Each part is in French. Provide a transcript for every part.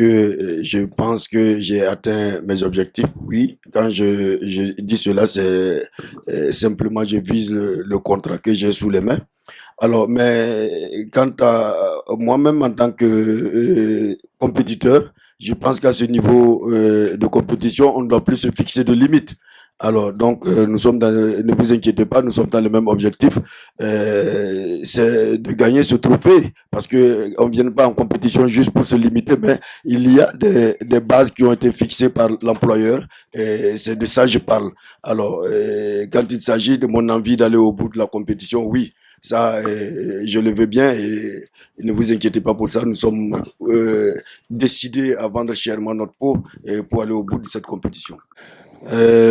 je pense que j'ai atteint mes objectifs. Oui, quand je dis cela, c'est simplement je vise le contrat que j'ai sous les mains. Alors, mais quant à moi-même en tant que compétiteur, je pense qu'à ce niveau de compétition, on ne doit plus se fixer de limites. Alors, donc, ne vous inquiétez pas, nous sommes dans le même objectif, c'est de gagner ce trophée, parce que on vient pas en compétition juste pour se limiter, mais il y a des bases qui ont été fixées par l'employeur, et c'est de ça que je parle. Alors, quand il s'agit de mon envie d'aller au bout de la compétition, oui, ça, je le veux bien et ne vous inquiétez pas pour ça. Nous sommes décidés à vendre chèrement notre peau pour aller au bout de cette compétition.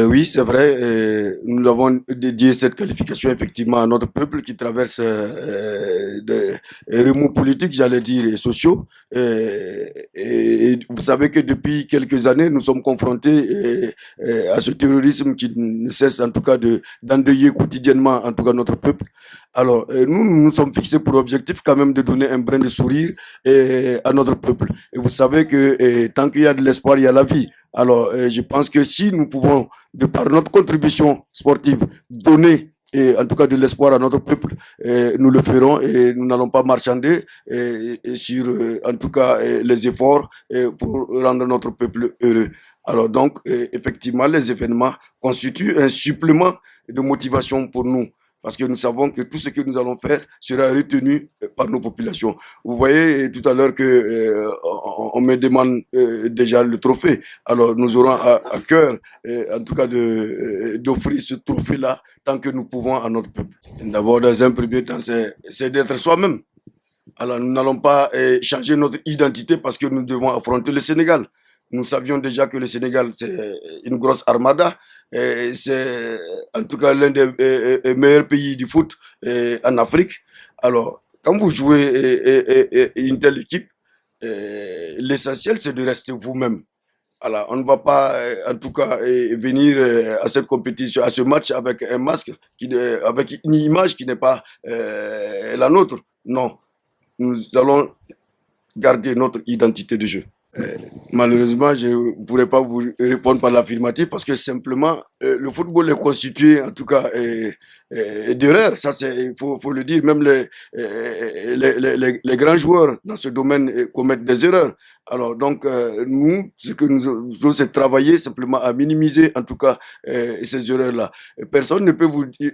Oui, c'est vrai. Nous avons dédié cette qualification effectivement à notre peuple qui traverse des remous politiques, j'allais dire, et sociaux. Et vous savez que depuis quelques années, nous sommes confrontés à ce terrorisme qui ne cesse en tout cas d'endeuiller quotidiennement en tout cas notre peuple. Alors, nous nous sommes fixés pour objectif quand même de donner un brin de sourire à notre peuple. Et vous savez que tant qu'il y a de l'espoir, il y a la vie. Alors, je pense que si nous pouvons, de par notre contribution sportive, donner en tout cas de l'espoir à notre peuple, nous le ferons et nous n'allons pas marchander sur, en tout cas, les efforts pour rendre notre peuple heureux. Alors donc, effectivement, les événements constituent un supplément de motivation pour nous. Parce que nous savons que tout ce que nous allons faire sera retenu par nos populations. Vous voyez tout à l'heure que on me demande déjà le trophée. Alors nous aurons à cœur, en tout cas, d'offrir ce trophée-là tant que nous pouvons à notre peuple. D'abord, dans un premier temps, c'est d'être soi-même. Alors nous n'allons pas changer notre identité parce que nous devons affronter le Sénégal. Nous savions déjà que le Sénégal, c'est une grosse armada. C'est en tout cas l'un des meilleurs pays du foot en Afrique. Alors, quand vous jouez une telle équipe, l'essentiel, c'est de rester vous-même. Alors, on ne va pas, en tout cas, venir à cette compétition, à ce match avec un masque, avec une image qui n'est pas la nôtre. Non, nous allons garder notre identité de jeu. Malheureusement, je ne pourrais pas vous répondre par l'affirmative parce que simplement, le football est constitué, en tout cas, d'erreurs. Ça, faut le dire. Même les grands joueurs dans ce domaine commettent des erreurs. Alors, donc, nous, ce que nous devons, c'est travailler simplement à minimiser, en tout cas, ces erreurs-là. Personne ne peut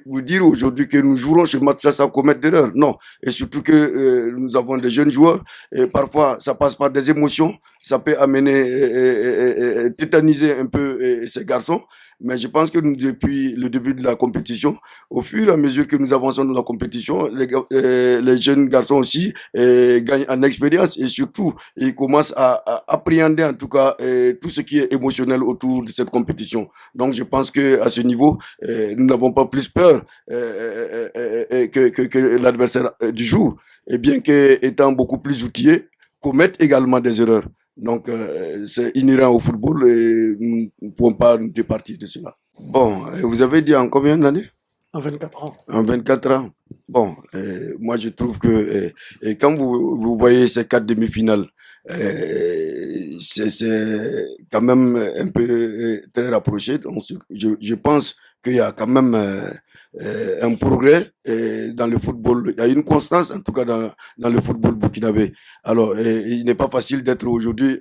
vous dire aujourd'hui que nous jouerons ce match-là sans commettre d'erreurs. Non. Et surtout que nous avons des jeunes joueurs et parfois, ça passe par des émotions. Ça peut amener, tétaniser un peu ces garçons. Mais je pense que nous, depuis le début de la compétition, au fur et à mesure que nous avançons dans la compétition, les jeunes garçons aussi gagnent en expérience et surtout, ils commencent à appréhender en tout cas tout ce qui est émotionnel autour de cette compétition. Donc je pense que à ce niveau, nous n'avons pas plus peur que l'adversaire du jour. Et bien qu'étant beaucoup plus outillés, commettent également des erreurs. Donc, c'est inhérent au football et nous ne pouvons pas nous départir de cela. Bon, vous avez dit en combien d'années? En 24 ans. En 24 ans. Bon, moi je trouve que quand vous voyez ces quatre demi-finales, c'est quand même un peu très rapproché. Donc, je pense qu'il y a quand même un progrès dans le football. Il y a une constance, en tout cas, dans le football burkinabé. Alors, il n'est pas facile d'être aujourd'hui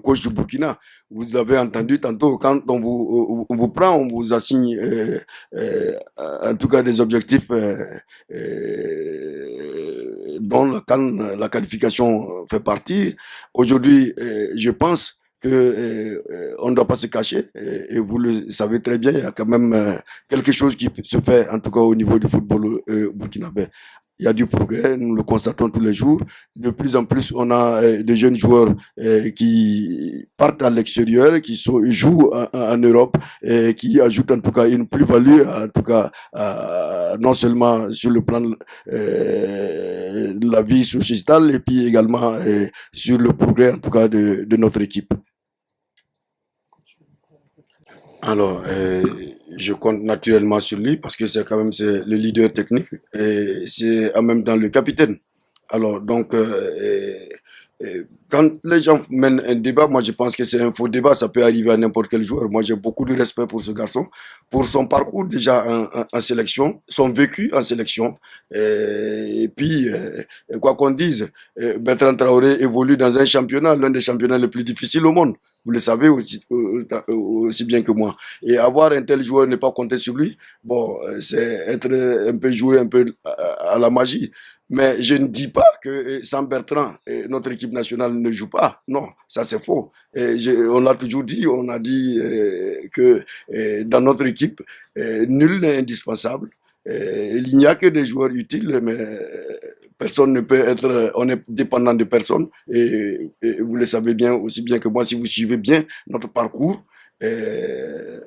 coach du Burkina. Vous avez entendu tantôt, quand on vous prend, on vous assigne en tout cas des objectifs dont la qualification fait partie. Aujourd'hui, je pense que on ne doit pas se cacher et vous le savez très bien, il y a quand même quelque chose qui se fait en tout cas au niveau du football burkinabé. Il y a du progrès, nous le constatons tous les jours. De plus en plus, on a de jeunes joueurs qui partent à l'extérieur, qui jouent en Europe, et qui ajoutent en tout cas une plus-value, en tout cas non seulement sur le plan de la vie sociétale, et puis également sur le progrès en tout cas de notre équipe. Alors, je compte naturellement sur lui parce que c'est quand même le leader technique et c'est en même temps le capitaine. Alors, donc, quand les gens mènent un débat, moi je pense que c'est un faux débat, ça peut arriver à n'importe quel joueur. Moi j'ai beaucoup de respect pour ce garçon, pour son parcours déjà en sélection, son vécu en sélection. Et puis, quoi qu'on dise, Bertrand Traoré évolue dans un championnat, l'un des championnats les plus difficiles au monde. Vous le savez aussi bien que moi. Et avoir un tel joueur, ne pas compter sur lui, bon, c'est être un peu joué un peu à la magie. Mais je ne dis pas que sans Bertrand, notre équipe nationale ne joue pas. Non, ça c'est faux. On l'a toujours dit, on a dit que dans notre équipe, nul n'est indispensable. Il n'y a que des joueurs utiles, mais personne ne peut être, on est dépendant de personne. Et vous le savez bien aussi bien que moi, si vous suivez bien notre parcours, euh,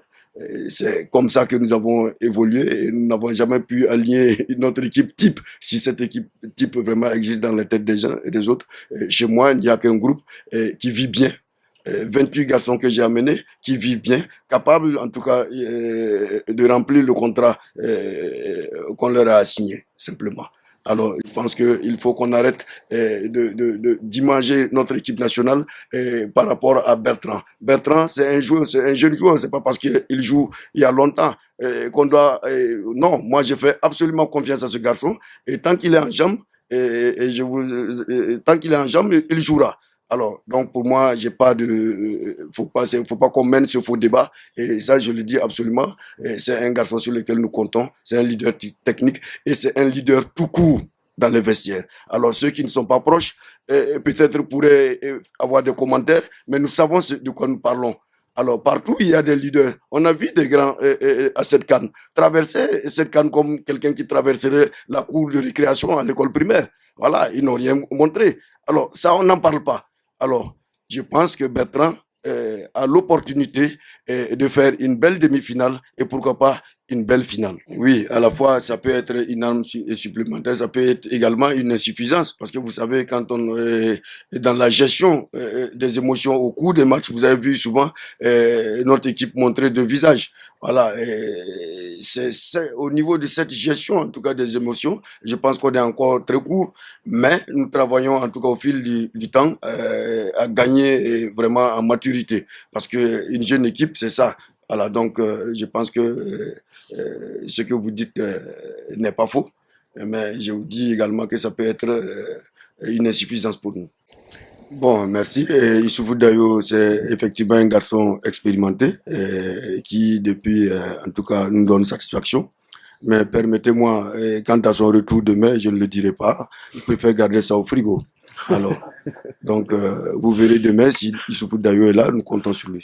c'est comme ça que nous avons évolué et nous n'avons jamais pu aligner notre équipe type. Si cette équipe type vraiment existe dans la tête des gens et des autres, chez moi, il n'y a qu'un groupe qui vit bien. 28 garçons que j'ai amenés qui vivent bien, capables en tout cas de remplir le contrat qu'on leur a assigné, simplement. Alors, je pense qu'il faut qu'on arrête d'imager notre équipe nationale par rapport à Bertrand. Bertrand, c'est un joueur, c'est un jeune joueur. C'est pas parce qu'il joue il y a longtemps qu'on doit. Non, moi, je fais absolument confiance à ce garçon. Et tant qu'il est en jambe, tant qu'il est en jambe, il jouera. Alors, donc pour moi, j'ai pas de, faut pas qu'on mène ce faux débat. Et ça, je le dis absolument. C'est un garçon sur lequel nous comptons. C'est un leader technique et c'est un leader tout court dans les vestiaires. Alors, ceux qui ne sont pas proches, peut-être pourraient avoir des commentaires, mais nous savons de quoi nous parlons. Alors, partout, il y a des leaders. On a vu des grands à cette CAN traverser cette CAN comme quelqu'un qui traverserait la cour de récréation à l'école primaire. Voilà, ils n'ont rien montré. Alors, ça, on n'en parle pas. Alors, je pense que Bertrand a l'opportunité de faire une belle demi-finale et pourquoi pas une belle finale. Oui, à la fois, ça peut être une arme supplémentaire, ça peut être également une insuffisance parce que vous savez, quand on est dans la gestion des émotions au cours des matchs, vous avez vu souvent notre équipe montrer deux visages. Voilà, c'est au niveau de cette gestion, en tout cas des émotions, je pense qu'on est encore très court, mais nous travaillons en tout cas au fil du temps à gagner vraiment en maturité, parce que une jeune équipe, c'est ça. Voilà, donc je pense que ce que vous dites n'est pas faux, mais je vous dis également que ça peut être une insuffisance pour nous. Bon, merci. Issoufou Dayo, c'est effectivement un garçon expérimenté qui, depuis, en tout cas, nous donne satisfaction. Mais permettez-moi, quant à son retour demain, je ne le dirai pas. Il préfère garder ça au frigo. Alors, donc, vous verrez demain si Issoufou Dayo est là, nous comptons sur lui.